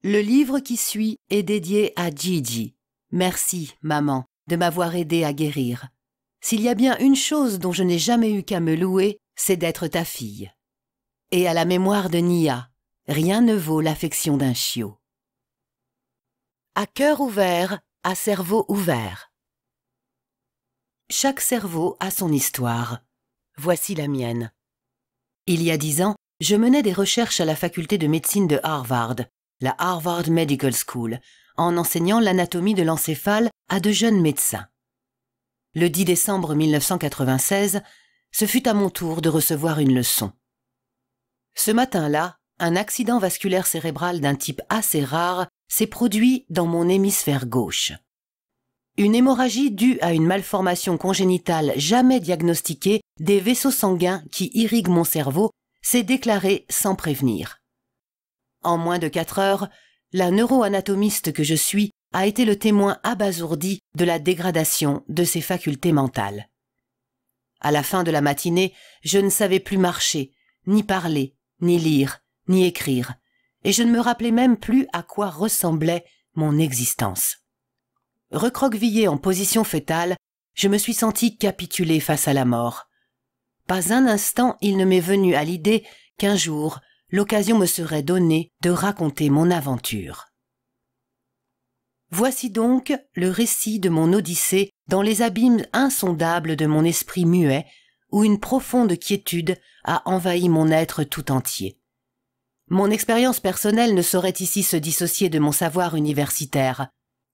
Le livre qui suit est dédié à Gigi. Merci, maman, de m'avoir aidé à guérir. S'il y a bien une chose dont je n'ai jamais eu qu'à me louer, c'est d'être ta fille. Et à la mémoire de Nia, rien ne vaut l'affection d'un chiot. À cœur ouvert, à cerveau ouvert. Chaque cerveau a son histoire. Voici la mienne. Il y a 10 ans, je menais des recherches à la faculté de médecine de Harvard, la Harvard Medical School, en enseignant l'anatomie de l'encéphale à de jeunes médecins. Le 10 décembre 1996, ce fut à mon tour de recevoir une leçon. Ce matin-là, un accident vasculaire cérébral d'un type assez rare s'est produit dans mon hémisphère gauche. Une hémorragie due à une malformation congénitale jamais diagnostiquée des vaisseaux sanguins qui irriguent mon cerveau s'est déclarée sans prévenir. En moins de 4 heures, la neuroanatomiste que je suis a été le témoin abasourdi de la dégradation de ses facultés mentales. À la fin de la matinée, je ne savais plus marcher, ni parler, ni lire, ni écrire, et je ne me rappelais même plus à quoi ressemblait mon existence. Recroquevillé en position fœtale, je me suis senti capituler face à la mort. Pas un instant il ne m'est venu à l'idée qu'un jour, l'occasion me serait donnée de raconter mon aventure. Voici donc le récit de mon odyssée dans les abîmes insondables de mon esprit muet, où une profonde quiétude a envahi mon être tout entier. Mon expérience personnelle ne saurait ici se dissocier de mon savoir universitaire.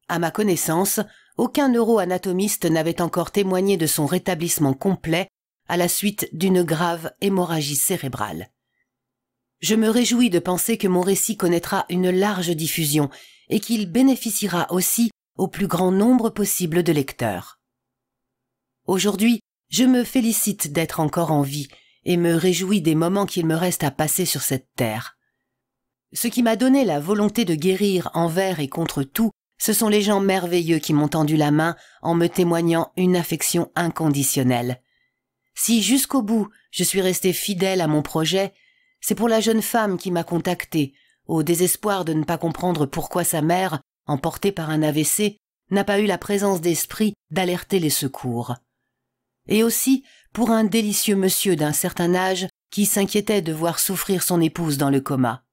À ma connaissance, aucun neuroanatomiste n'avait encore témoigné de son rétablissement complet à la suite d'une grave hémorragie cérébrale. Je me réjouis de penser que mon récit connaîtra une large diffusion et qu'il bénéficiera aussi au plus grand nombre possible de lecteurs. Aujourd'hui, je me félicite d'être encore en vie et me réjouis des moments qu'il me reste à passer sur cette terre. Ce qui m'a donné la volonté de guérir envers et contre tout, ce sont les gens merveilleux qui m'ont tendu la main en me témoignant une affection inconditionnelle. Si jusqu'au bout je suis resté fidèle à mon projet, c'est pour la jeune femme qui m'a contacté, au désespoir de ne pas comprendre pourquoi sa mère, emportée par un AVC, n'a pas eu la présence d'esprit d'alerter les secours. Et aussi pour un délicieux monsieur d'un certain âge qui s'inquiétait de voir souffrir son épouse dans le coma.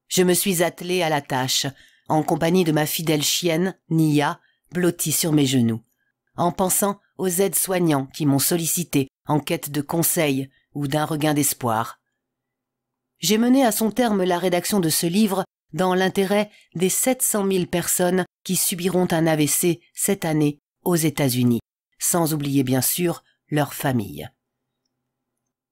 Je me suis attelé à la tâche, en compagnie de ma fidèle chienne, Nia, blottie sur mes genoux, en pensant aux aides-soignants qui m'ont sollicité en quête de conseils ou d'un regain d'espoir. J'ai mené à son terme la rédaction de ce livre dans l'intérêt des 700 000 personnes qui subiront un AVC cette année aux États-Unis, sans oublier bien sûr leurs familles.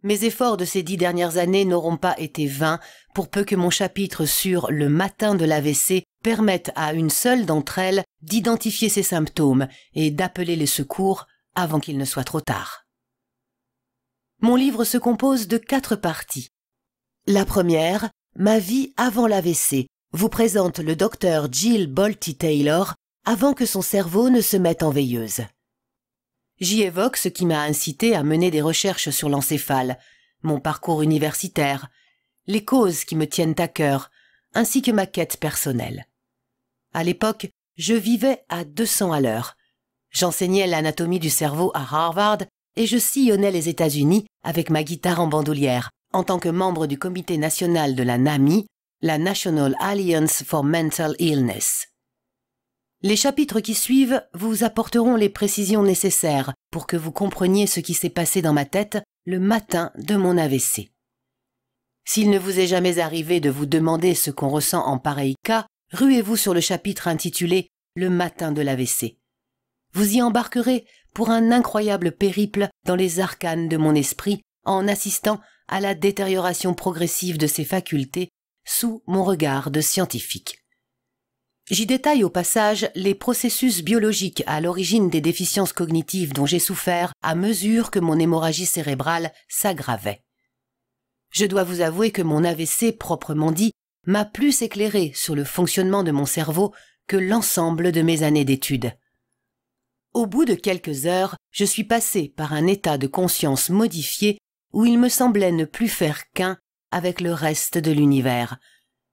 Mes efforts de ces 10 dernières années n'auront pas été vains pour peu que mon chapitre sur le matin de l'AVC permette à une seule d'entre elles d'identifier ses symptômes et d'appeler les secours avant qu'il ne soit trop tard. Mon livre se compose de 4 parties. La première, ma vie avant l'AVC, vous présente le docteur Jill Bolte Taylor avant que son cerveau ne se mette en veilleuse. J'y évoque ce qui m'a incité à mener des recherches sur l'encéphale, mon parcours universitaire, les causes qui me tiennent à cœur, ainsi que ma quête personnelle. À l'époque, je vivais à 200 à l'heure. J'enseignais l'anatomie du cerveau à Harvard et je sillonnais les États-Unis avec ma guitare en bandoulière, en tant que membre du comité national de la NAMI, la National Alliance for Mental Illness. Les chapitres qui suivent vous apporteront les précisions nécessaires pour que vous compreniez ce qui s'est passé dans ma tête le matin de mon AVC. S'il ne vous est jamais arrivé de vous demander ce qu'on ressent en pareil cas, ruez-vous sur le chapitre intitulé « Le matin de l'AVC ». Vous y embarquerez pour un incroyable périple dans les arcanes de mon esprit en assistant à la détérioration progressive de ses facultés sous mon regard de scientifique. J'y détaille au passage les processus biologiques à l'origine des déficiences cognitives dont j'ai souffert à mesure que mon hémorragie cérébrale s'aggravait. Je dois vous avouer que mon AVC proprement dit m'a plus éclairé sur le fonctionnement de mon cerveau que l'ensemble de mes années d'études. Au bout de quelques heures, je suis passé par un état de conscience modifié où il me semblait ne plus faire qu'un avec le reste de l'univers,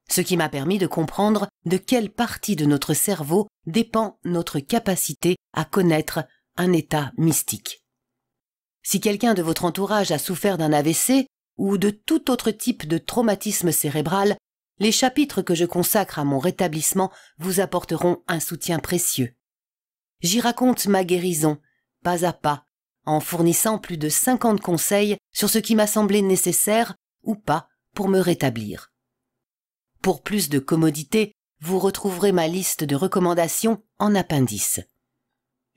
ce qui m'a permis de comprendre de quelle partie de notre cerveau dépend notre capacité à connaître un état mystique. Si quelqu'un de votre entourage a souffert d'un AVC ou de tout autre type de traumatisme cérébral, les chapitres que je consacre à mon rétablissement vous apporteront un soutien précieux. J'y raconte ma guérison, pas à pas, en fournissant plus de 50 conseils sur ce qui m'a semblé nécessaire ou pas pour me rétablir. Pour plus de commodité, vous retrouverez ma liste de recommandations en appendice.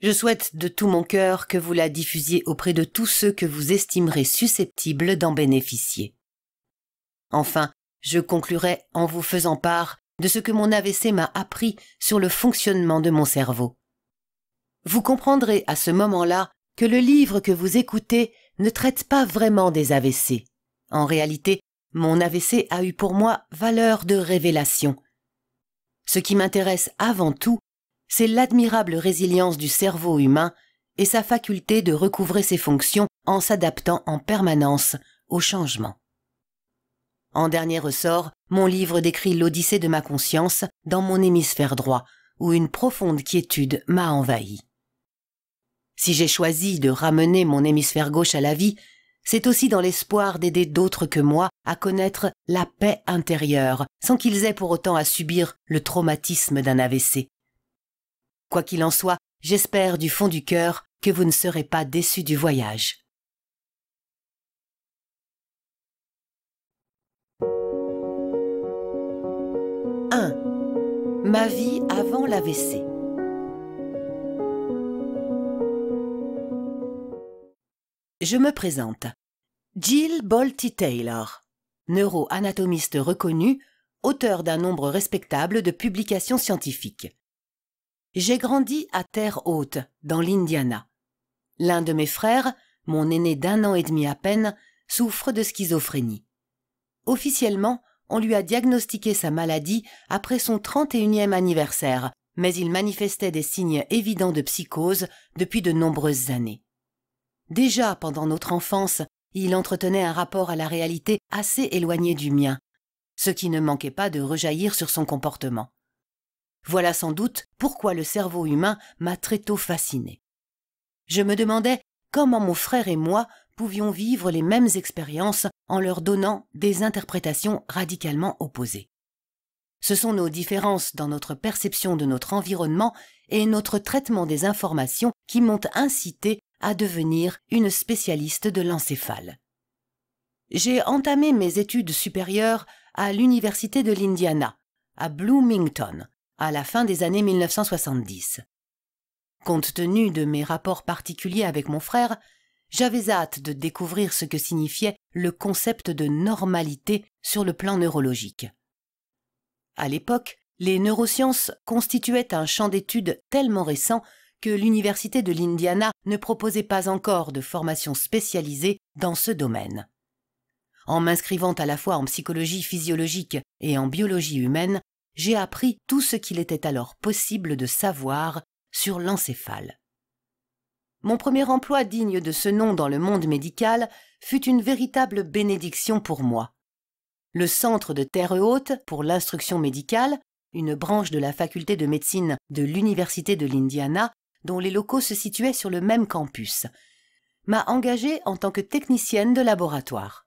Je souhaite de tout mon cœur que vous la diffusiez auprès de tous ceux que vous estimerez susceptibles d'en bénéficier. Enfin, je conclurai en vous faisant part de ce que mon AVC m'a appris sur le fonctionnement de mon cerveau. Vous comprendrez à ce moment-là que le livre que vous écoutez ne traite pas vraiment des AVC. En réalité, mon AVC a eu pour moi valeur de révélation. Ce qui m'intéresse avant tout, c'est l'admirable résilience du cerveau humain et sa faculté de recouvrer ses fonctions en s'adaptant en permanence au changement. En dernier ressort, mon livre décrit l'odyssée de ma conscience dans mon hémisphère droit, où une profonde quiétude m'a envahi. Si j'ai choisi de ramener mon hémisphère gauche à la vie, c'est aussi dans l'espoir d'aider d'autres que moi à connaître la paix intérieure, sans qu'ils aient pour autant à subir le traumatisme d'un AVC. Quoi qu'il en soit, j'espère du fond du cœur que vous ne serez pas déçus du voyage. « 1. Ma vie avant l'AVC. Je me présente. Jill Bolte Taylor, neuroanatomiste reconnue, auteure d'un nombre respectable de publications scientifiques. J'ai grandi à Terre Haute, dans l'Indiana. L'un de mes frères, mon aîné d'1 an et demi à peine, souffre de schizophrénie. Officiellement, on lui a diagnostiqué sa maladie après son 31e anniversaire, mais il manifestait des signes évidents de psychose depuis de nombreuses années. Déjà pendant notre enfance, il entretenait un rapport à la réalité assez éloigné du mien, ce qui ne manquait pas de rejaillir sur son comportement. Voilà sans doute pourquoi le cerveau humain m'a très tôt fasciné. Je me demandais comment mon frère et moi pouvions vivre les mêmes expériences en leur donnant des interprétations radicalement opposées. Ce sont nos différences dans notre perception de notre environnement et notre traitement des informations qui m'ont incité à devenir une spécialiste de l'encéphale. J'ai entamé mes études supérieures à l'Université de l'Indiana, à Bloomington, à la fin des années 1970. Compte tenu de mes rapports particuliers avec mon frère, j'avais hâte de découvrir ce que signifiait le concept de normalité sur le plan neurologique. À l'époque, les neurosciences constituaient un champ d'études tellement récent que l'Université de l'Indiana ne proposait pas encore de formation spécialisée dans ce domaine. En m'inscrivant à la fois en psychologie physiologique et en biologie humaine, j'ai appris tout ce qu'il était alors possible de savoir sur l'encéphale. Mon premier emploi digne de ce nom dans le monde médical fut une véritable bénédiction pour moi. Le Centre de Terre Haute pour l'instruction médicale, une branche de la faculté de médecine de l'Université de l'Indiana, dont les locaux se situaient sur le même campus, m'a engagée en tant que technicienne de laboratoire.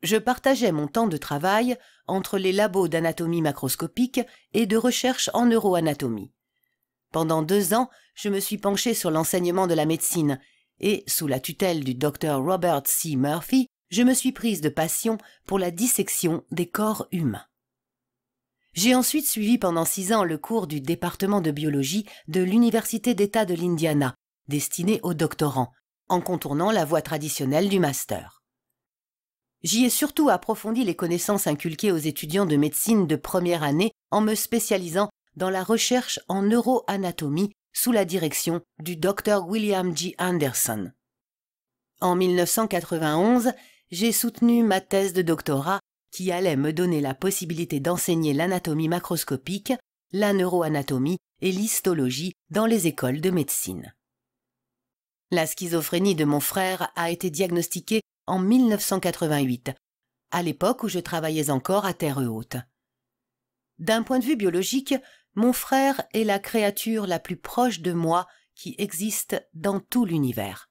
Je partageais mon temps de travail entre les labos d'anatomie macroscopique et de recherche en neuroanatomie. Pendant 2 ans, je me suis penchée sur l'enseignement de la médecine et, sous la tutelle du Dr Robert C. Murphy, je me suis prise de passion pour la dissection des corps humains. J'ai ensuite suivi pendant 6 ans le cours du département de biologie de l'Université d'État de l'Indiana, destiné aux doctorants, en contournant la voie traditionnelle du master. J'y ai surtout approfondi les connaissances inculquées aux étudiants de médecine de première année en me spécialisant dans la recherche en neuroanatomie sous la direction du Dr William G. Anderson. En 1991, j'ai soutenu ma thèse de doctorat qui allait me donner la possibilité d'enseigner l'anatomie macroscopique, la neuroanatomie et l'histologie dans les écoles de médecine. La schizophrénie de mon frère a été diagnostiquée en 1988, à l'époque où je travaillais encore à Terre Haute. D'un point de vue biologique, mon frère est la créature la plus proche de moi qui existe dans tout l'univers.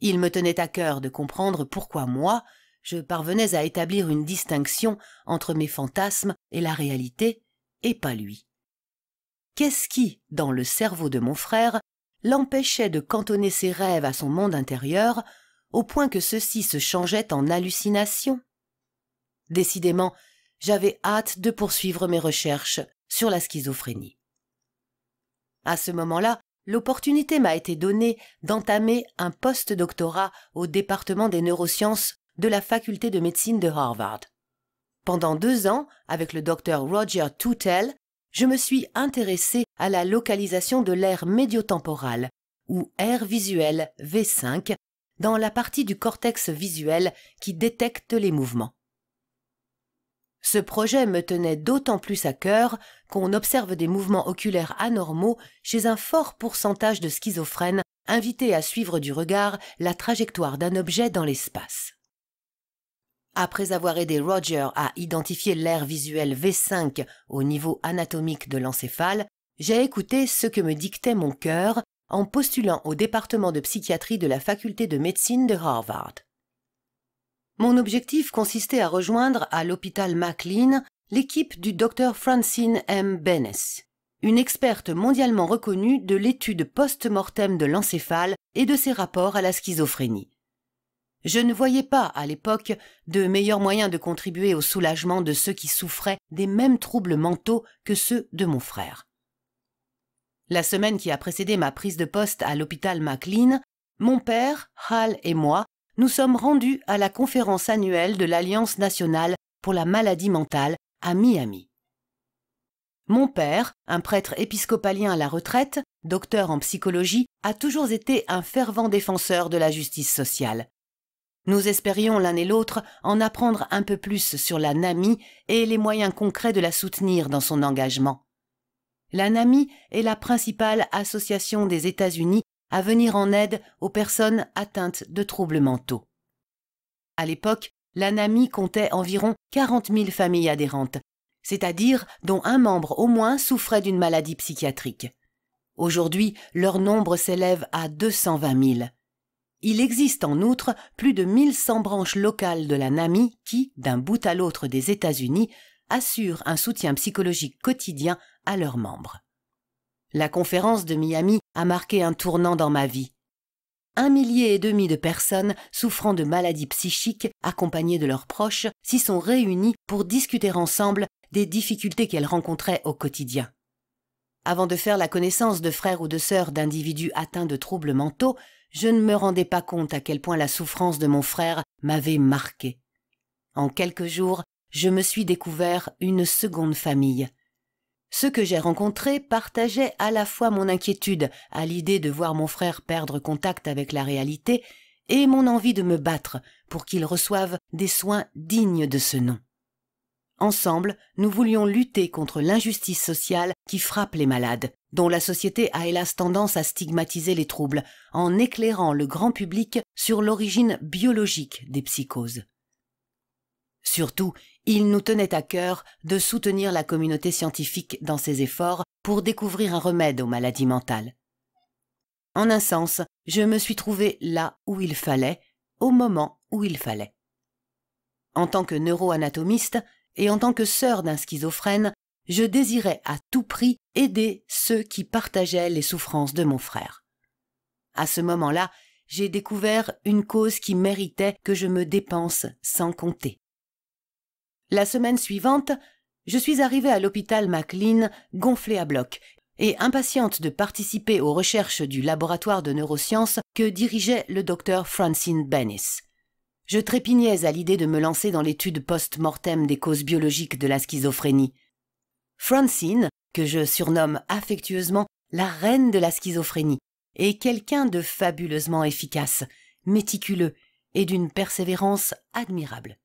Il me tenait à cœur de comprendre pourquoi moi, je parvenais à établir une distinction entre mes fantasmes et la réalité, et pas lui. Qu'est-ce qui, dans le cerveau de mon frère, l'empêchait de cantonner ses rêves à son monde intérieur, au point que ceux-ci se changeaient en hallucinations? Décidément, j'avais hâte de poursuivre mes recherches sur la schizophrénie. À ce moment-là, l'opportunité m'a été donnée d'entamer un post-doctorat au département des neurosciences de la faculté de médecine de Harvard. Pendant 2 ans, avec le docteur Roger Tootell, je me suis intéressé à la localisation de l'aire médiotemporale, ou aire visuelle V5, dans la partie du cortex visuel qui détecte les mouvements. Ce projet me tenait d'autant plus à cœur qu'on observe des mouvements oculaires anormaux chez un fort pourcentage de schizophrènes invités à suivre du regard la trajectoire d'un objet dans l'espace. Après avoir aidé Roger à identifier l'aire visuelle V5 au niveau anatomique de l'encéphale, j'ai écouté ce que me dictait mon cœur en postulant au département de psychiatrie de la faculté de médecine de Harvard. Mon objectif consistait à rejoindre à l'hôpital McLean l'équipe du Dr Francine M. Bennis, une experte mondialement reconnue de l'étude post-mortem de l'encéphale et de ses rapports à la schizophrénie. Je ne voyais pas, à l'époque, de meilleurs moyens de contribuer au soulagement de ceux qui souffraient des mêmes troubles mentaux que ceux de mon frère. La semaine qui a précédé ma prise de poste à l'hôpital McLean, mon père, Hal et moi nous sommes rendus à la conférence annuelle de l'Alliance nationale pour la maladie mentale à Miami. Mon père, un prêtre épiscopalien à la retraite, docteur en psychologie, a toujours été un fervent défenseur de la justice sociale. Nous espérions l'un et l'autre en apprendre un peu plus sur la NAMI et les moyens concrets de la soutenir dans son engagement. La NAMI est la principale association des États-Unis à venir en aide aux personnes atteintes de troubles mentaux. À l'époque, la NAMI comptait environ 40 000 familles adhérentes, c'est-à-dire dont un membre au moins souffrait d'une maladie psychiatrique. Aujourd'hui, leur nombre s'élève à 220 000. Il existe en outre plus de 1100 branches locales de la NAMI qui, d'un bout à l'autre des États-Unis, assurent un soutien psychologique quotidien à leurs membres. La conférence de Miami a marqué un tournant dans ma vie. 1,5 millier de personnes souffrant de maladies psychiques, accompagnées de leurs proches, s'y sont réunies pour discuter ensemble des difficultés qu'elles rencontraient au quotidien. Avant de faire la connaissance de frères ou de sœurs d'individus atteints de troubles mentaux, je ne me rendais pas compte à quel point la souffrance de mon frère m'avait marqué. En quelques jours, je me suis découvert une seconde famille. Ceux que j'ai rencontrés partageaient à la fois mon inquiétude à l'idée de voir mon frère perdre contact avec la réalité et mon envie de me battre pour qu'il reçoive des soins dignes de ce nom. Ensemble, nous voulions lutter contre l'injustice sociale qui frappe les malades, dont la société a hélas tendance à stigmatiser les troubles, en éclairant le grand public sur l'origine biologique des psychoses. Surtout, il nous tenait à cœur de soutenir la communauté scientifique dans ses efforts pour découvrir un remède aux maladies mentales. En un sens, je me suis trouvé là où il fallait, au moment où il fallait. En tant que neuroanatomiste et en tant que sœur d'un schizophrène, je désirais à tout prix aider ceux qui partageaient les souffrances de mon frère. À ce moment-là, j'ai découvert une cause qui méritait que je me dépense sans compter. La semaine suivante, je suis arrivée à l'hôpital McLean gonflée à bloc et impatiente de participer aux recherches du laboratoire de neurosciences que dirigeait le docteur Francine Bennis. Je trépignais à l'idée de me lancer dans l'étude post-mortem des causes biologiques de la schizophrénie. Francine, que je surnomme affectueusement la reine de la schizophrénie, est quelqu'un de fabuleusement efficace, méticuleux et d'une persévérance admirable.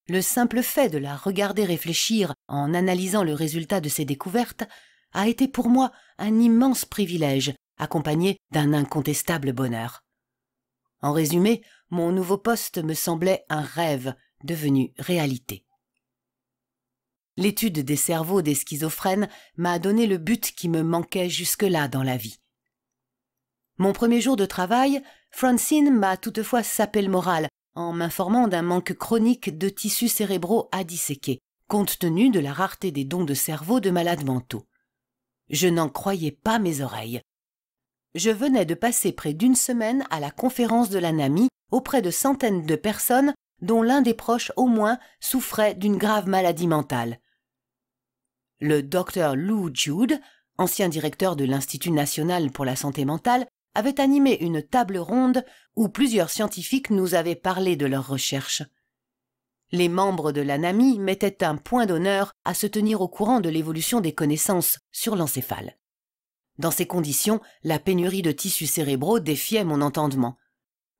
Le simple fait de la regarder réfléchir en analysant le résultat de ses découvertes a été pour moi un immense privilège, accompagné d'un incontestable bonheur. En résumé, mon nouveau poste me semblait un rêve devenue réalité. L'étude des cerveaux des schizophrènes m'a donné le but qui me manquait jusque-là dans la vie. Mon premier jour de travail, Francine m'a toutefois sapé le moral en m'informant d'un manque chronique de tissus cérébraux à disséquer, compte tenu de la rareté des dons de cerveau de malades mentaux. Je n'en croyais pas mes oreilles. Je venais de passer près d'une semaine à la conférence de la NAMI auprès de centaines de personnes dont l'un des proches au moins souffrait d'une grave maladie mentale. Le Dr Lou Jude, ancien directeur de l'Institut national pour la santé mentale, avait animé une table ronde où plusieurs scientifiques nous avaient parlé de leurs recherches. Les membres de la NAMI mettaient un point d'honneur à se tenir au courant de l'évolution des connaissances sur l'encéphale. Dans ces conditions, la pénurie de tissus cérébraux défiait mon entendement.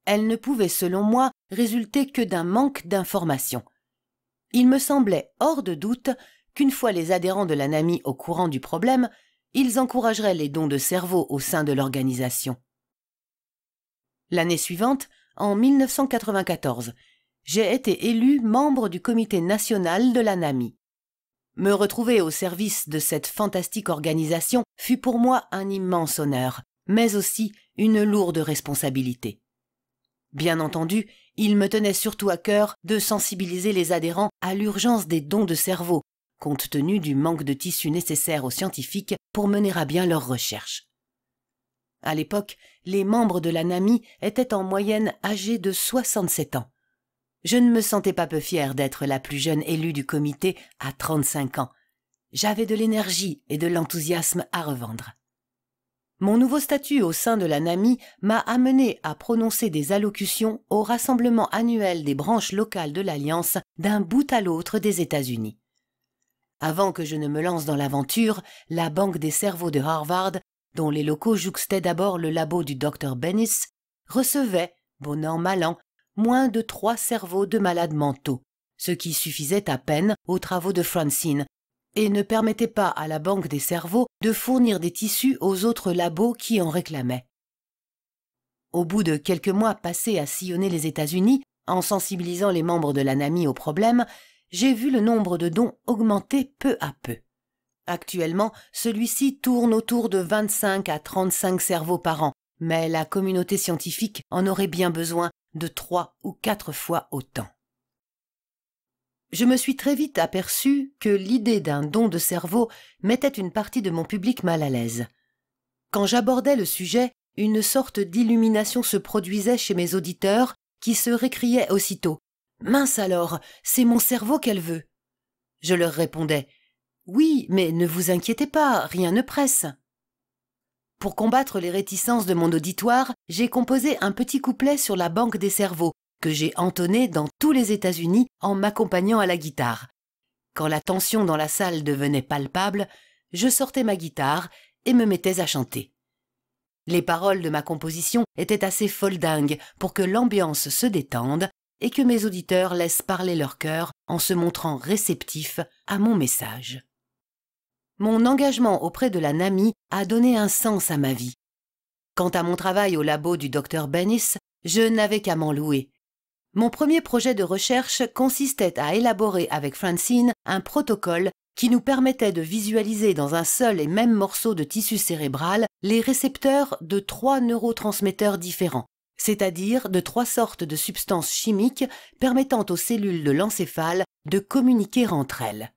Elle ne pouvait, selon moi, résulter que d'un manque d'information. Il me semblait hors de doute qu'une fois les adhérents de la NAMI au courant du problème, ils encourageraient les dons de cerveau au sein de l'organisation. L'année suivante, en 1994, j'ai été élu membre du comité national de la NAMI. Me retrouver au service de cette fantastique organisation fut pour moi un immense honneur, mais aussi une lourde responsabilité. Bien entendu, il me tenait surtout à cœur de sensibiliser les adhérents à l'urgence des dons de cerveau, compte tenu du manque de tissus nécessaires aux scientifiques pour mener à bien leurs recherches. À l'époque, les membres de la NAMI étaient en moyenne âgés de 67 ans. Je ne me sentais pas peu fière d'être la plus jeune élue du comité à 35 ans. J'avais de l'énergie et de l'enthousiasme à revendre. Mon nouveau statut au sein de la NAMI m'a amené à prononcer des allocutions au rassemblement annuel des branches locales de l'Alliance d'un bout à l'autre des États-Unis. Avant que je ne me lance dans l'aventure, la Banque des cerveaux de Harvard, dont les locaux jouxtaient d'abord le labo du Dr Bennis, recevait, bon an mal an, moins de 3 cerveaux de malades mentaux, ce qui suffisait à peine aux travaux de Francine, et ne permettait pas à la Banque des cerveaux de fournir des tissus aux autres labos qui en réclamaient. Au bout de quelques mois passés à sillonner les États-Unis, en sensibilisant les membres de la NAMI au problème, j'ai vu le nombre de dons augmenter peu à peu. Actuellement, celui-ci tourne autour de 25 à 35 cerveaux par an, mais la communauté scientifique en aurait bien besoin de 3 ou 4 fois autant. Je me suis très vite aperçu que l'idée d'un don de cerveau mettait une partie de mon public mal à l'aise. Quand j'abordais le sujet, une sorte d'illumination se produisait chez mes auditeurs qui se récriaient aussitôt « Mince alors, c'est mon cerveau qu'elle veut !» Je leur répondais « Oui, mais ne vous inquiétez pas, rien ne presse !» Pour combattre les réticences de mon auditoire, j'ai composé un petit couplet sur la Banque des cerveaux que j'ai entonné dans tous les États-Unis en m'accompagnant à la guitare. Quand la tension dans la salle devenait palpable, je sortais ma guitare et me mettais à chanter. Les paroles de ma composition étaient assez foldingues pour que l'ambiance se détende et que mes auditeurs laissent parler leur cœur en se montrant réceptifs à mon message. Mon engagement auprès de la NAMI a donné un sens à ma vie. Quant à mon travail au labo du Dr Bennis, je n'avais qu'à m'en louer. Mon premier projet de recherche consistait à élaborer avec Francine un protocole qui nous permettait de visualiser dans un seul et même morceau de tissu cérébral les récepteurs de 3 neurotransmetteurs différents, c'est-à-dire de 3 sortes de substances chimiques permettant aux cellules de l'encéphale de communiquer entre elles.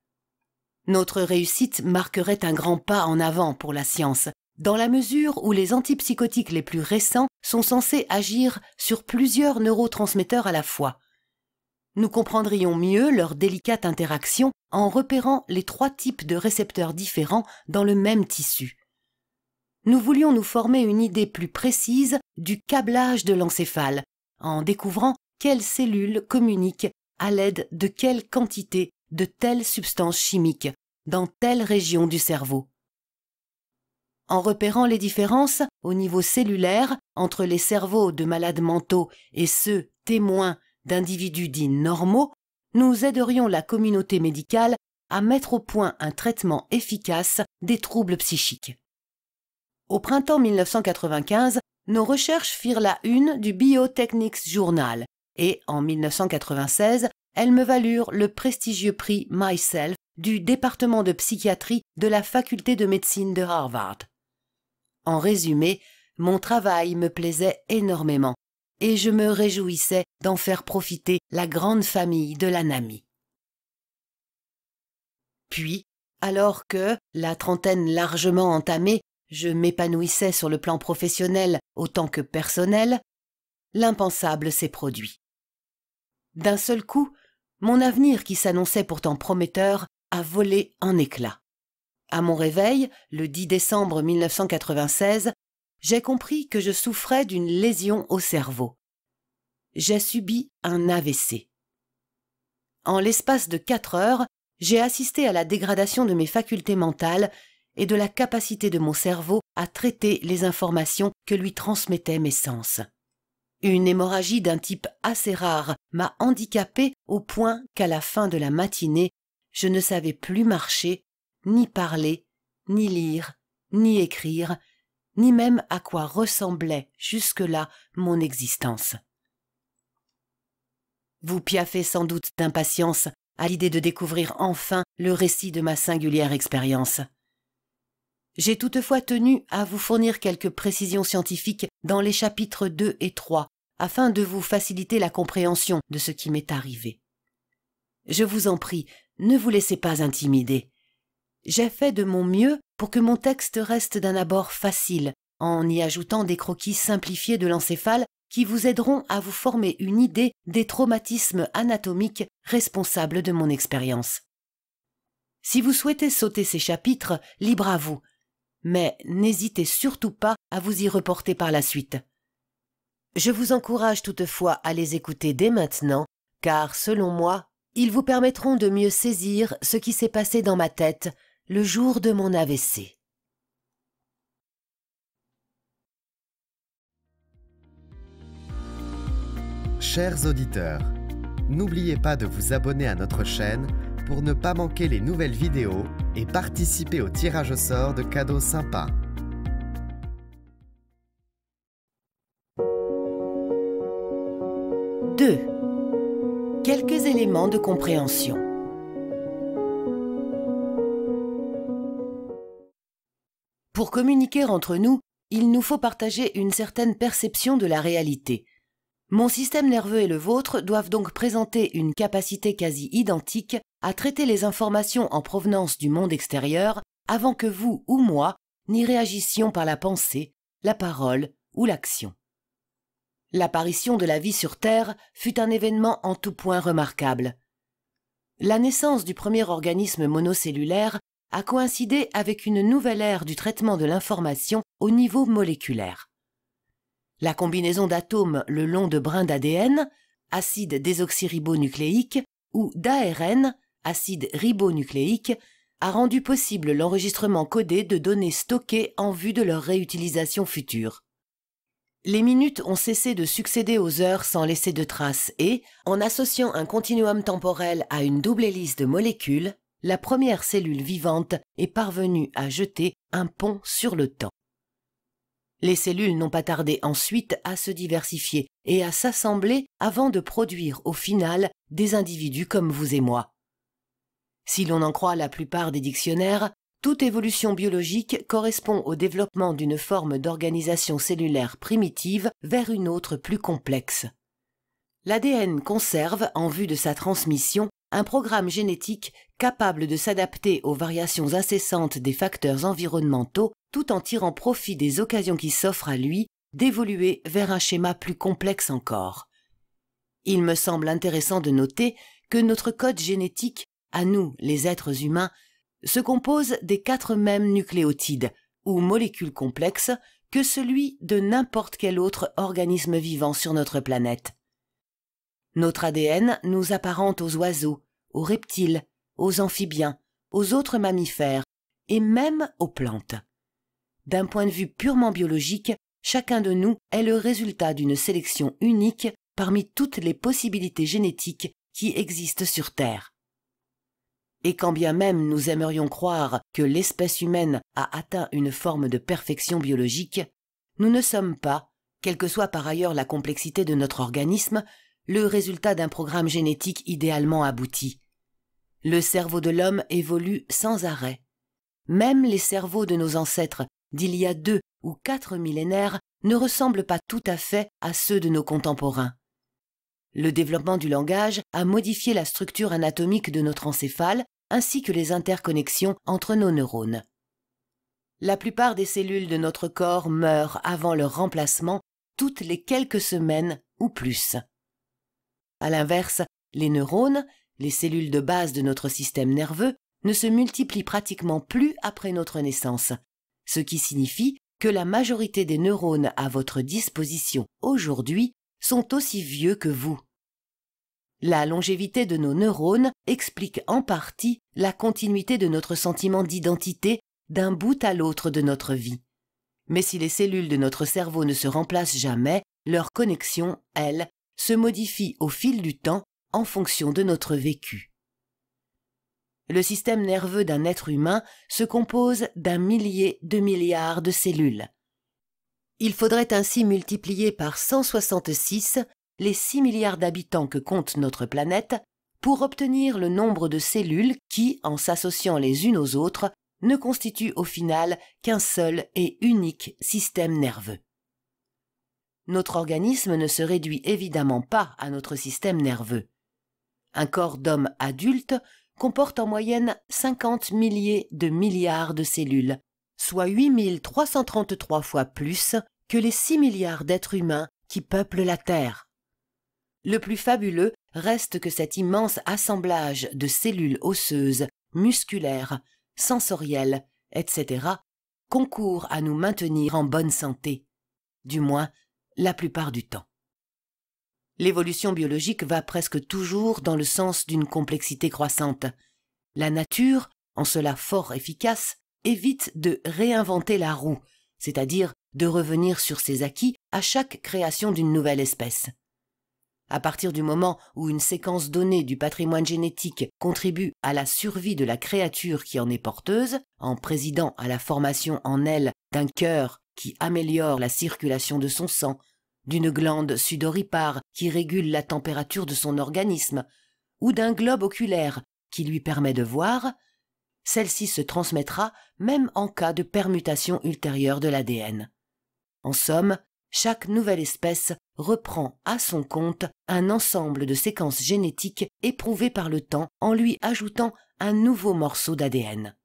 Notre réussite marquerait un grand pas en avant pour la science, dans la mesure où les antipsychotiques les plus récents sont censés agir sur plusieurs neurotransmetteurs à la fois. Nous comprendrions mieux leur délicate interaction en repérant les 3 types de récepteurs différents dans le même tissu. Nous voulions nous former une idée plus précise du câblage de l'encéphale, en découvrant quelles cellules communiquent à l'aide de quelle quantité de telles substances chimiques dans telle région du cerveau. En repérant les différences au niveau cellulaire entre les cerveaux de malades mentaux et ceux témoins d'individus dits normaux, nous aiderions la communauté médicale à mettre au point un traitement efficace des troubles psychiques. Au printemps 1995, nos recherches firent la une du Biotechnics Journal et, en 1996, elles me valurent le prestigieux prix Myself du département de psychiatrie de la faculté de médecine de Harvard. En résumé, mon travail me plaisait énormément et je me réjouissais d'en faire profiter la grande famille de l'ANAMI. Puis, alors que, la trentaine largement entamée, je m'épanouissais sur le plan professionnel autant que personnel, l'impensable s'est produit. D'un seul coup, mon avenir qui s'annonçait pourtant prometteur a volé en éclats. À mon réveil, le 10 décembre 1996, j'ai compris que je souffrais d'une lésion au cerveau. J'ai subi un AVC. En l'espace de 4 heures, j'ai assisté à la dégradation de mes facultés mentales et de la capacité de mon cerveau à traiter les informations que lui transmettaient mes sens. Une hémorragie d'un type assez rare m'a handicapé au point qu'à la fin de la matinée, je ne savais plus marcher, ni parler, ni lire, ni écrire, ni même à quoi ressemblait jusque-là mon existence. Vous piaffez sans doute d'impatience à l'idée de découvrir enfin le récit de ma singulière expérience. J'ai toutefois tenu à vous fournir quelques précisions scientifiques dans les chapitres 2 et 3, afin de vous faciliter la compréhension de ce qui m'est arrivé. Je vous en prie, ne vous laissez pas intimider. J'ai fait de mon mieux pour que mon texte reste d'un abord facile, en y ajoutant des croquis simplifiés de l'encéphale qui vous aideront à vous former une idée des traumatismes anatomiques responsables de mon expérience. Si vous souhaitez sauter ces chapitres, libre à vous, mais n'hésitez surtout pas à vous y reporter par la suite. Je vous encourage toutefois à les écouter dès maintenant, car, selon moi, ils vous permettront de mieux saisir ce qui s'est passé dans ma tête le jour de mon AVC. Chers auditeurs, n'oubliez pas de vous abonner à notre chaîne pour ne pas manquer les nouvelles vidéos et participer au tirage au sort de cadeaux sympas. Quelques éléments de compréhension. Pour communiquer entre nous, il nous faut partager une certaine perception de la réalité. Mon système nerveux et le vôtre doivent donc présenter une capacité quasi identique à traiter les informations en provenance du monde extérieur avant que vous ou moi n'y réagissions par la pensée, la parole ou l'action. L'apparition de la vie sur Terre fut un événement en tout point remarquable. La naissance du premier organisme monocellulaire a coïncidé avec une nouvelle ère du traitement de l'information au niveau moléculaire. La combinaison d'atomes le long de brins d'ADN, acide désoxyribonucléique, ou d'ARN, acide ribonucléique, a rendu possible l'enregistrement codé de données stockées en vue de leur réutilisation future. Les minutes ont cessé de succéder aux heures sans laisser de traces et, en associant un continuum temporel à une double hélice de molécules, la première cellule vivante est parvenue à jeter un pont sur le temps. Les cellules n'ont pas tardé ensuite à se diversifier et à s'assembler avant de produire au final des individus comme vous et moi. Si l'on en croit la plupart des dictionnaires, toute évolution biologique correspond au développement d'une forme d'organisation cellulaire primitive vers une autre plus complexe. L'ADN conserve, en vue de sa transmission, un programme génétique capable de s'adapter aux variations incessantes des facteurs environnementaux tout en tirant profit des occasions qui s'offrent à lui d'évoluer vers un schéma plus complexe encore. Il me semble intéressant de noter que notre code génétique, à nous les êtres humains, se compose des 4 mêmes nucléotides, ou molécules complexes, que celui de n'importe quel autre organisme vivant sur notre planète. Notre ADN nous apparente aux oiseaux, aux reptiles, aux amphibiens, aux autres mammifères et même aux plantes. D'un point de vue purement biologique, chacun de nous est le résultat d'une sélection unique parmi toutes les possibilités génétiques qui existent sur Terre. Et quand bien même nous aimerions croire que l'espèce humaine a atteint une forme de perfection biologique, nous ne sommes pas, quelle que soit par ailleurs la complexité de notre organisme, le résultat d'un programme génétique idéalement abouti. Le cerveau de l'homme évolue sans arrêt. Même les cerveaux de nos ancêtres d'il y a 2 ou 4 millénaires ne ressemblent pas tout à fait à ceux de nos contemporains. Le développement du langage a modifié la structure anatomique de notre encéphale ainsi que les interconnexions entre nos neurones. La plupart des cellules de notre corps meurent avant leur remplacement toutes les quelques semaines ou plus. À l'inverse, les neurones, les cellules de base de notre système nerveux, ne se multiplient pratiquement plus après notre naissance, ce qui signifie que la majorité des neurones à votre disposition aujourd'hui sont aussi vieux que vous. La longévité de nos neurones explique en partie la continuité de notre sentiment d'identité d'un bout à l'autre de notre vie. Mais si les cellules de notre cerveau ne se remplacent jamais, leur connexion, elle, se modifie au fil du temps en fonction de notre vécu. Le système nerveux d'un être humain se compose d'1 millier de milliards de cellules. Il faudrait ainsi multiplier par 166 les 6 milliards d'habitants que compte notre planète pour obtenir le nombre de cellules qui, en s'associant les unes aux autres, ne constituent au final qu'un seul et unique système nerveux. Notre organisme ne se réduit évidemment pas à notre système nerveux. Un corps d'homme adulte comporte en moyenne 50 milliers de milliards de cellules, soit 8333 fois plus que les 6 milliards d'êtres humains qui peuplent la Terre. Le plus fabuleux reste que cet immense assemblage de cellules osseuses, musculaires, sensorielles, etc., concourt à nous maintenir en bonne santé, du moins la plupart du temps. L'évolution biologique va presque toujours dans le sens d'une complexité croissante. La nature, en cela fort efficace, évite de réinventer la roue, c'est-à-dire de revenir sur ses acquis à chaque création d'une nouvelle espèce. À partir du moment où une séquence donnée du patrimoine génétique contribue à la survie de la créature qui en est porteuse, en présidant à la formation en elle d'un cœur qui améliore la circulation de son sang, d'une glande sudoripare qui régule la température de son organisme, ou d'un globe oculaire qui lui permet de voir, celle-ci se transmettra même en cas de permutation ultérieure de l'ADN. En somme, chaque nouvelle espèce reprend à son compte un ensemble de séquences génétiques éprouvées par le temps en lui ajoutant un nouveau morceau d'ADN.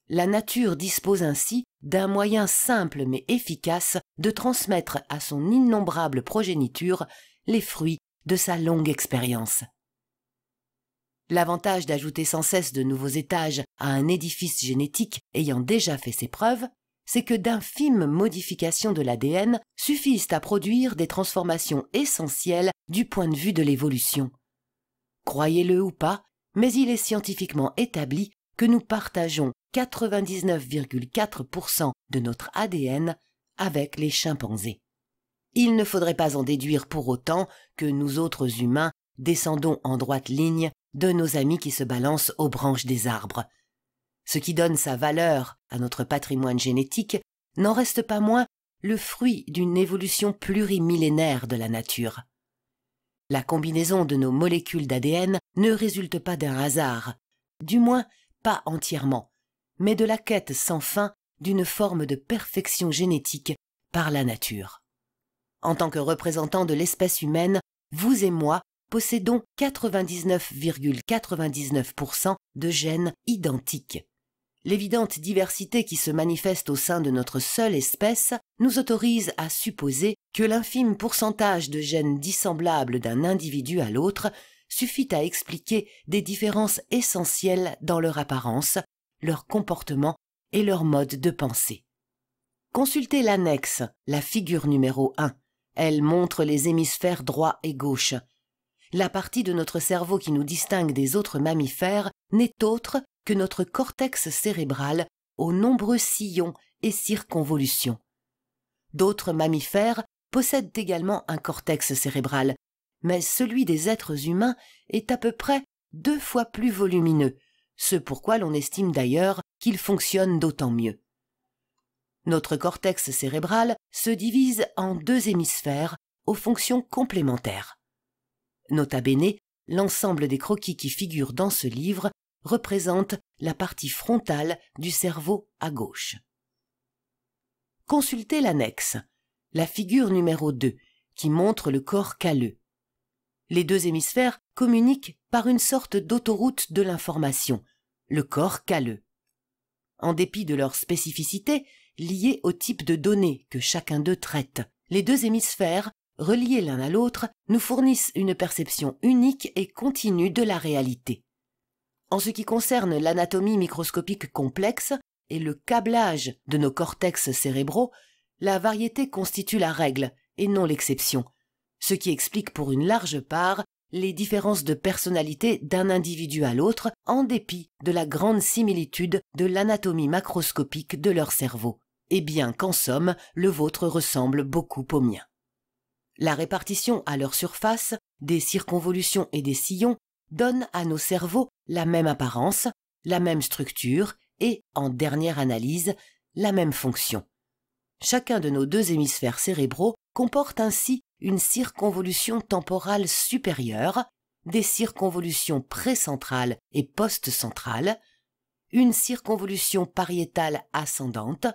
La nature dispose ainsi d'un moyen simple mais efficace de transmettre à son innombrable progéniture les fruits de sa longue expérience. L'avantage d'ajouter sans cesse de nouveaux étages à un édifice génétique ayant déjà fait ses preuves, c'est que d'infimes modifications de l'ADN suffisent à produire des transformations essentielles du point de vue de l'évolution. Croyez-le ou pas, mais il est scientifiquement établi que nous partageons 99,4% de notre ADN avec les chimpanzés. Il ne faudrait pas en déduire pour autant que nous autres humains descendons en droite ligne de nos amis qui se balancent aux branches des arbres. Ce qui donne sa valeur à notre patrimoine génétique n'en reste pas moins le fruit d'une évolution plurimillénaire de la nature. La combinaison de nos molécules d'ADN ne résulte pas d'un hasard, du moins pas entièrement, mais de la quête sans fin d'une forme de perfection génétique par la nature. En tant que représentants de l'espèce humaine, vous et moi possédons 99,99% de gènes identiques. L'évidente diversité qui se manifeste au sein de notre seule espèce nous autorise à supposer que l'infime pourcentage de gènes dissemblables d'un individu à l'autre suffit à expliquer des différences essentielles dans leur apparence, leur comportement et leur mode de pensée. Consultez l'annexe, la figure numéro 1. Elle montre les hémisphères droit et gauche. La partie de notre cerveau qui nous distingue des autres mammifères n'est autre que notre cortex cérébral aux nombreux sillons et circonvolutions. D'autres mammifères possèdent également un cortex cérébral, mais celui des êtres humains est à peu près 2 fois plus volumineux, ce pourquoi l'on estime d'ailleurs qu'il fonctionne d'autant mieux. Notre cortex cérébral se divise en 2 hémisphères aux fonctions complémentaires. Nota bene, l'ensemble des croquis qui figurent dans ce livre représentent la partie frontale du cerveau à gauche. Consultez l'annexe, la figure numéro 2, qui montre le corps calleux. Les deux hémisphères communiquent par une sorte d'autoroute de l'information, le corps calleux. En dépit de leur spécificité, liée au type de données que chacun d'eux traite, les deux hémisphères, reliés l'un à l'autre, nous fournissent une perception unique et continue de la réalité. En ce qui concerne l'anatomie microscopique complexe et le câblage de nos cortex cérébraux, la variété constitue la règle et non l'exception, ce qui explique pour une large part les différences de personnalité d'un individu à l'autre en dépit de la grande similitude de l'anatomie macroscopique de leur cerveau, et bien qu'en somme, le vôtre ressemble beaucoup au mien. La répartition à leur surface des circonvolutions et des sillons donne à nos cerveaux la même apparence, la même structure et, en dernière analyse, la même fonction. Chacun de nos deux hémisphères cérébraux comporte ainsi une circonvolution temporale supérieure, des circonvolutions précentrales et postcentrales, une circonvolution pariétale ascendante,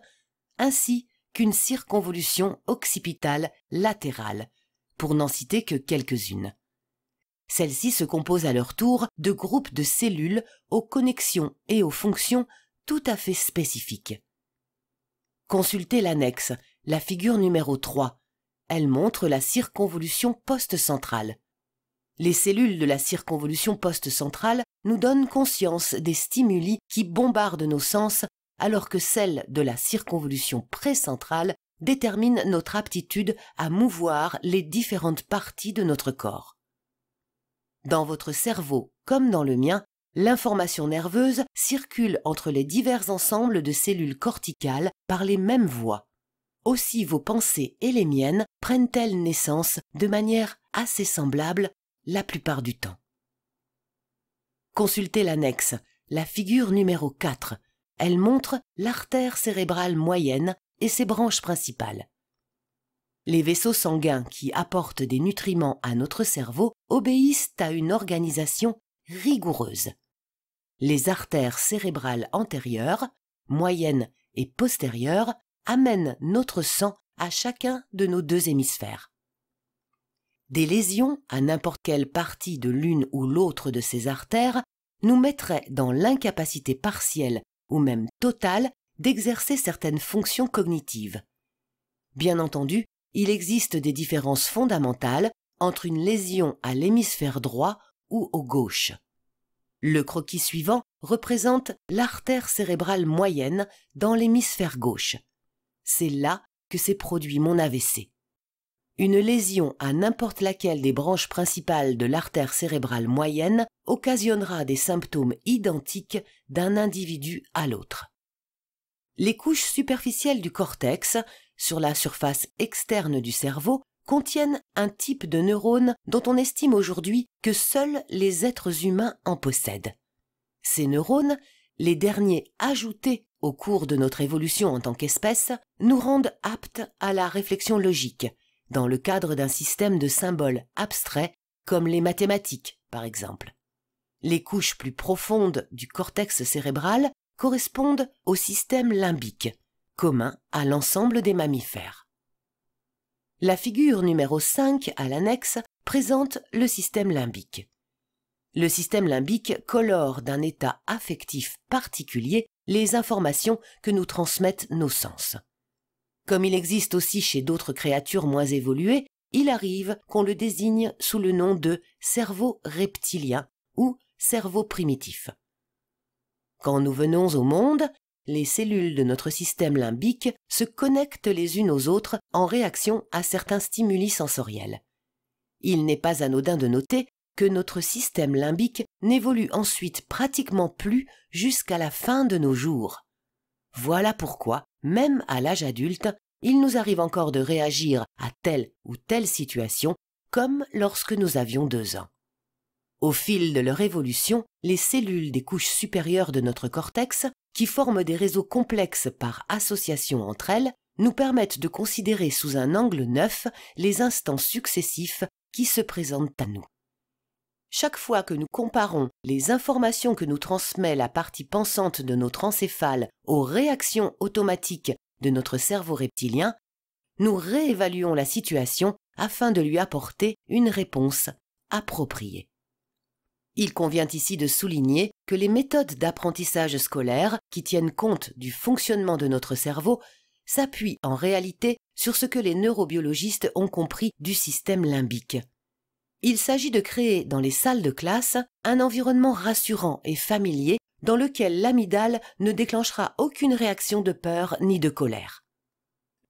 ainsi qu'une circonvolution occipitale latérale, pour n'en citer que quelques-unes. Celles-ci se composent à leur tour de groupes de cellules aux connexions et aux fonctions tout à fait spécifiques. Consultez l'annexe, la figure numéro 3. Elle montre la circonvolution postcentrale. Les cellules de la circonvolution postcentrale nous donnent conscience des stimuli qui bombardent nos sens, alors que celles de la circonvolution précentrale déterminent notre aptitude à mouvoir les différentes parties de notre corps. Dans votre cerveau, comme dans le mien, l'information nerveuse circule entre les divers ensembles de cellules corticales par les mêmes voies. Aussi vos pensées et les miennes prennent-elles naissance de manière assez semblable la plupart du temps. Consultez l'annexe, la figure numéro 4. Elle montre l'artère cérébrale moyenne et ses branches principales. Les vaisseaux sanguins qui apportent des nutriments à notre cerveau obéissent à une organisation rigoureuse. Les artères cérébrales antérieures, moyennes et postérieures amènent notre sang à chacun de nos deux hémisphères. Des lésions à n'importe quelle partie de l'une ou l'autre de ces artères nous mettraient dans l'incapacité partielle ou même totale d'exercer certaines fonctions cognitives. Bien entendu, il existe des différences fondamentales entre une lésion à l'hémisphère droit ou au gauche. Le croquis suivant représente l'artère cérébrale moyenne dans l'hémisphère gauche. C'est là que s'est produit mon AVC. Une lésion à n'importe laquelle des branches principales de l'artère cérébrale moyenne occasionnera des symptômes identiques d'un individu à l'autre. Les couches superficielles du cortex, sur la surface externe du cerveau, contiennent un type de neurones dont on estime aujourd'hui que seuls les êtres humains en possèdent. Ces neurones, les derniers ajoutés au cours de notre évolution en tant qu'espèce, nous rendent aptes à la réflexion logique, dans le cadre d'un système de symboles abstraits comme les mathématiques, par exemple. Les couches plus profondes du cortex cérébral correspondent au système limbique, commun à l'ensemble des mammifères. La figure numéro 5 à l'annexe présente le système limbique. Le système limbique colore d'un état affectif particulier les informations que nous transmettent nos sens. Comme il existe aussi chez d'autres créatures moins évoluées, il arrive qu'on le désigne sous le nom de cerveau reptilien ou cerveau primitif. Quand nous venons au monde, les cellules de notre système limbique se connectent les unes aux autres en réaction à certains stimuli sensoriels. Il n'est pas anodin de noter que notre système limbique n'évolue ensuite pratiquement plus jusqu'à la fin de nos jours. Voilà pourquoi, même à l'âge adulte, il nous arrive encore de réagir à telle ou telle situation comme lorsque nous avions 2 ans. Au fil de leur évolution, les cellules des couches supérieures de notre cortex, qui forment des réseaux complexes par association entre elles, nous permettent de considérer sous un angle neuf les instants successifs qui se présentent à nous. chaque fois que nous comparons les informations que nous transmet la partie pensante de notre encéphale aux réactions automatiques de notre cerveau reptilien, nous réévaluons la situation afin de lui apporter une réponse appropriée. Il convient ici de souligner que les méthodes d'apprentissage scolaire qui tiennent compte du fonctionnement de notre cerveau s'appuient en réalité sur ce que les neurobiologistes ont compris du système limbique. Il s'agit de créer dans les salles de classe un environnement rassurant et familier dans lequel l'amygdale ne déclenchera aucune réaction de peur ni de colère.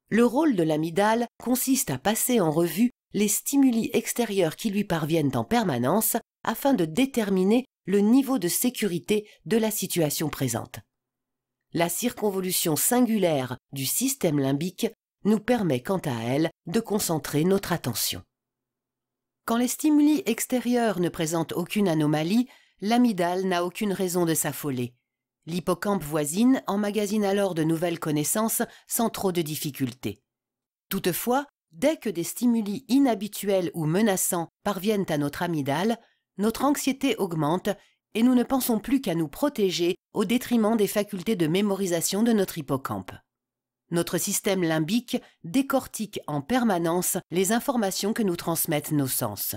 Le rôle de l'amygdale consiste à passer en revue les stimuli extérieurs qui lui parviennent en permanence afin de déterminer le niveau de sécurité de la situation présente. La circonvolution singulaire du système limbique nous permet quant à elle de concentrer notre attention. Quand les stimuli extérieurs ne présentent aucune anomalie, l'amygdale n'a aucune raison de s'affoler. L'hippocampe voisine emmagasine alors de nouvelles connaissances sans trop de difficultés. Toutefois, dès que des stimuli inhabituels ou menaçants parviennent à notre amygdale, notre anxiété augmente et nous ne pensons plus qu'à nous protéger au détriment des facultés de mémorisation de notre hippocampe. Notre système limbique décortique en permanence les informations que nous transmettent nos sens.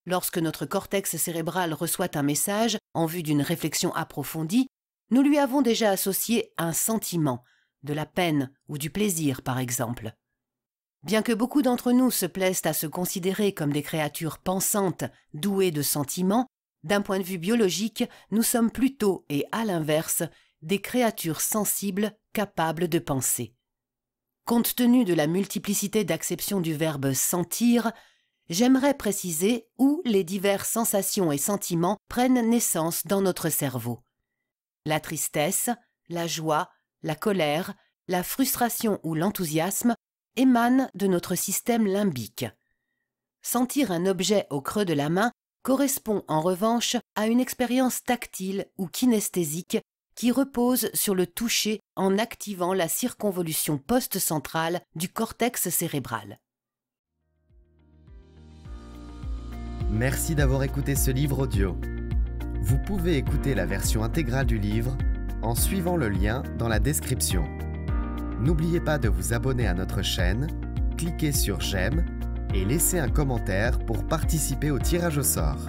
Lorsque notre cortex cérébral reçoit un message en vue d'une réflexion approfondie, nous lui avons déjà associé un sentiment, de la peine ou du plaisir par exemple. Bien que beaucoup d'entre nous se plaisent à se considérer comme des créatures pensantes, douées de sentiments, d'un point de vue biologique, nous sommes plutôt, et à l'inverse, des créatures sensibles capables de penser. Compte tenu de la multiplicité d'acceptions du verbe « sentir », j'aimerais préciser où les diverses sensations et sentiments prennent naissance dans notre cerveau. La tristesse, la joie, la colère, la frustration ou l'enthousiasme émanent de notre système limbique. Sentir un objet au creux de la main correspond en revanche à une expérience tactile ou kinesthésique qui repose sur le toucher en activant la circonvolution post-centrale du cortex cérébral. Merci d'avoir écouté ce livre audio. Vous pouvez écouter la version intégrale du livre en suivant le lien dans la description. N'oubliez pas de vous abonner à notre chaîne, cliquez sur j'aime et laissez un commentaire pour participer au tirage au sort.